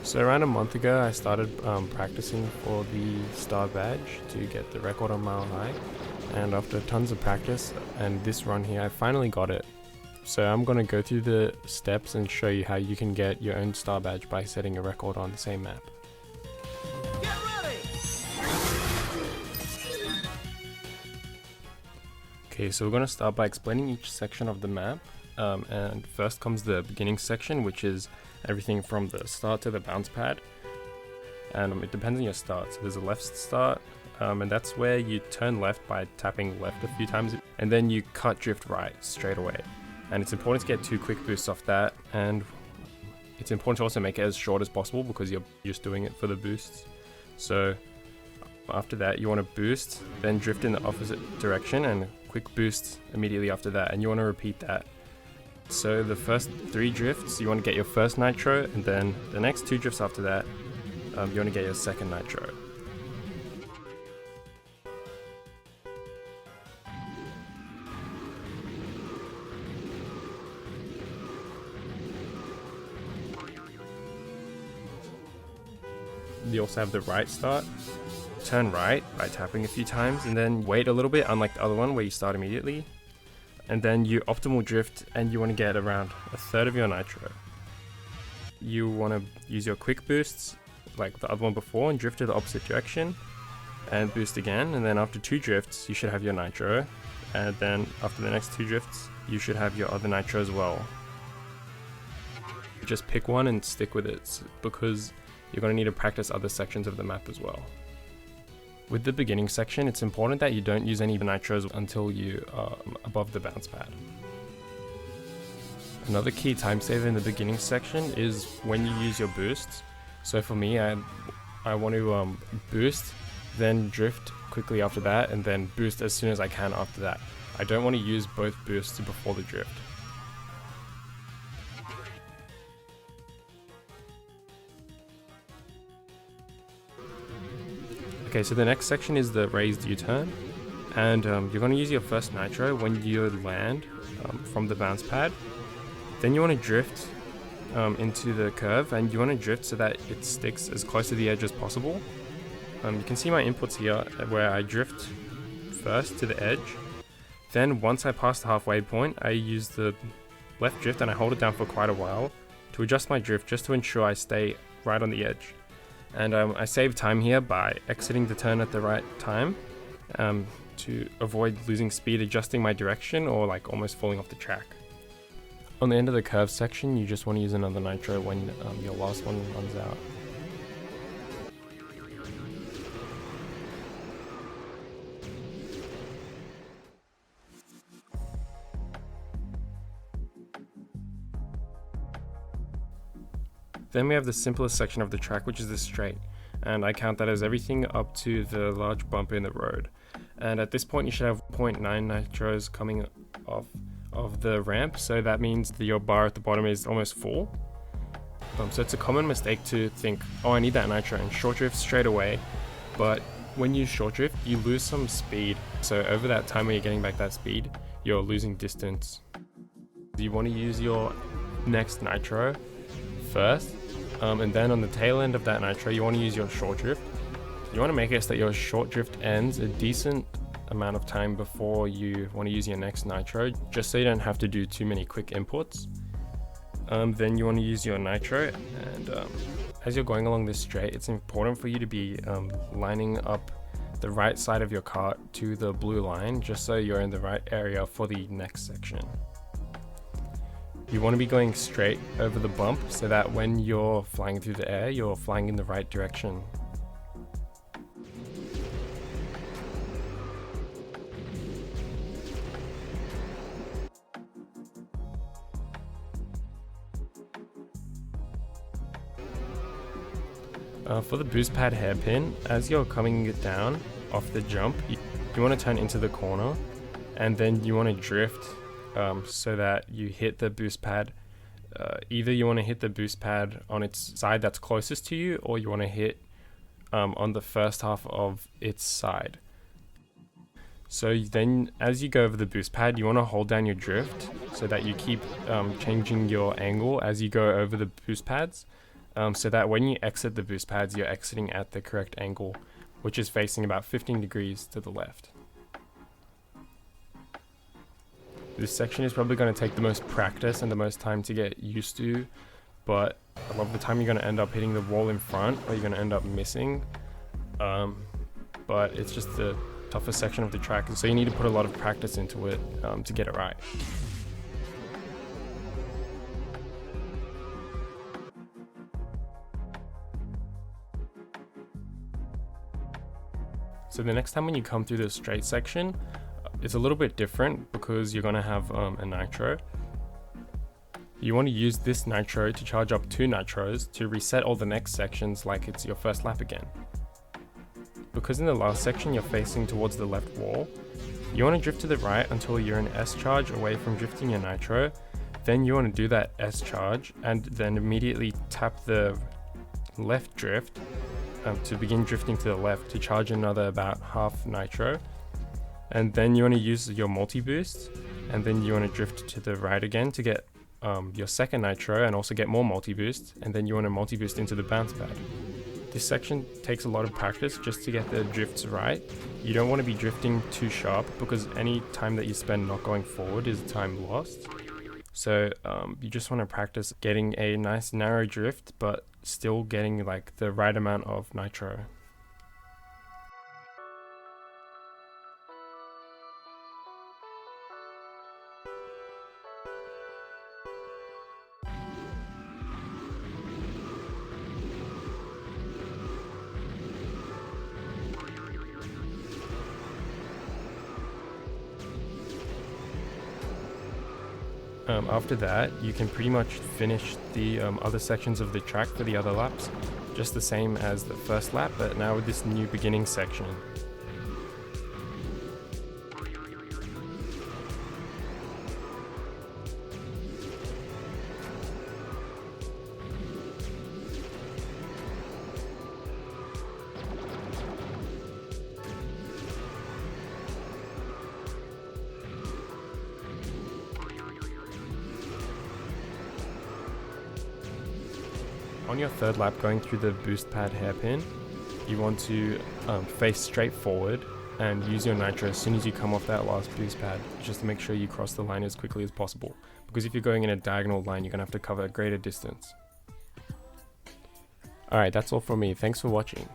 So around a month ago, I started practicing for the star badge to get the record on Mile High. And after tons of practice and this run here, I finally got it. So I'm going to go through the steps and show you how you can get your own star badge by setting a record on the same map. Get ready! Okay, so we're going to start by explaining each section of the map. And first comes the beginning section, which is everything from the start to the bounce pad. And it depends on your start. So there's a left start, and that's where you turn left by tapping left a few times, and then you cut drift right straight away. And it's important to get 2 quick boosts off that, and it's important to also make it as short as possible because you're just doing it for the boosts. So after that, you want to boost, then drift in the opposite direction, and quick boost immediately after that, and you want to repeat that. So the first 3 drifts, you want to get your first nitro, and then the next 2 drifts after that, you want to get your second nitro. You also have the right start. Turn right by tapping a few times, and then wait a little bit, unlike the other one where you start immediately. And then you optimal drift, and you want to get around a third of your nitro. You want to use your quick boosts like the other one before and drift to the opposite direction and boost again, and then after 2 drifts you should have your nitro, and then after the next 2 drifts you should have your other nitro as well. Just pick one and stick with it because you're going to need to practice other sections of the map as well. With the beginning section, it's important that you don't use any nitros until you are above the bounce pad. Another key time saver in the beginning section is when you use your boosts. So for me, I want to boost, then drift quickly after that, and then boost as soon as I can after that. I don't want to use both boosts before the drift. Okay, so the next section is the raised U-turn, and you're going to use your first nitro when you land from the bounce pad. Then you want to drift into the curve, and you want to drift so that it sticks as close to the edge as possible. You can see my inputs here where I drift first to the edge. Then once I pass the halfway point, I use the left drift and I hold it down for quite a while to adjust my drift just to ensure I stay right on the edge. And I save time here by exiting the turn at the right time to avoid losing speed, adjusting my direction, or like almost falling off the track. On the end of the curve section, you just want to use another nitro when your last one runs out. Then we have the simplest section of the track, which is the straight, and I count that as everything up to the large bump in the road. And at this point you should have 0.9 nitros coming off of the ramp, so that means that your bar at the bottom is almost full. So it's a common mistake to think, oh, I need that nitro, and short drift straight away. But when you short drift, you lose some speed, so over that time when you're getting back that speed, you're losing distance. You want to use your next nitro first, and then on the tail end of that nitro you want to use your short drift. You want to make it so that your short drift ends a decent amount of time before you want to use your next nitro, just so you don't have to do too many quick inputs. Then you want to use your nitro, and as you're going along this straight, it's important for you to be lining up the right side of your cart to the blue line, just so you're in the right area for the next section. You want to be going straight over the bump so that when you're flying through the air, you're flying in the right direction. For the boost pad hairpin, as you're coming down off the jump, you want to turn into the corner, and then you want to drift so that you hit the boost pad. Either you want to hit the boost pad on its side that's closest to you, or you want to hit on the first half of its side. So then as you go over the boost pad, you want to hold down your drift so that you keep changing your angle as you go over the boost pads. so that when you exit the boost pads, you're exiting at the correct angle, which is facing about 15 degrees to the left. This section is probably going to take the most practice and the most time to get used to, but a lot of the time you're going to end up hitting the wall in front, or you're going to end up missing. But it's just the toughest section of the track, and so you need to put a lot of practice into it to get it right. So the next time when you come through the straight section, it's a little bit different because you're going to have a nitro. You want to use this nitro to charge up 2 nitros to reset all the next sections like it's your first lap again. Because in the last section you're facing towards the left wall, you want to drift to the right until you're an S charge away from drifting your nitro. Then you want to do that S charge and then immediately tap the left drift to begin drifting to the left to charge another about half nitro. And then you want to use your multi-boost, and then you want to drift to the right again to get your second nitro and also get more multi-boost, and then you want to multi-boost into the bounce pad. This section takes a lot of practice just to get the drifts right. You don't want to be drifting too sharp because any time that you spend not going forward is time lost. So you just want to practice getting a nice narrow drift but still getting like the right amount of nitro. After that, you can pretty much finish the other sections of the track for the other laps, just the same as the first lap, but now with this new beginning section. On your third lap, going through the boost pad hairpin, you want to face straight forward and use your nitro as soon as you come off that last boost pad, just to make sure you cross the line as quickly as possible. Because if you're going in a diagonal line, you're going to have to cover a greater distance. Alright, that's all from me. Thanks for watching.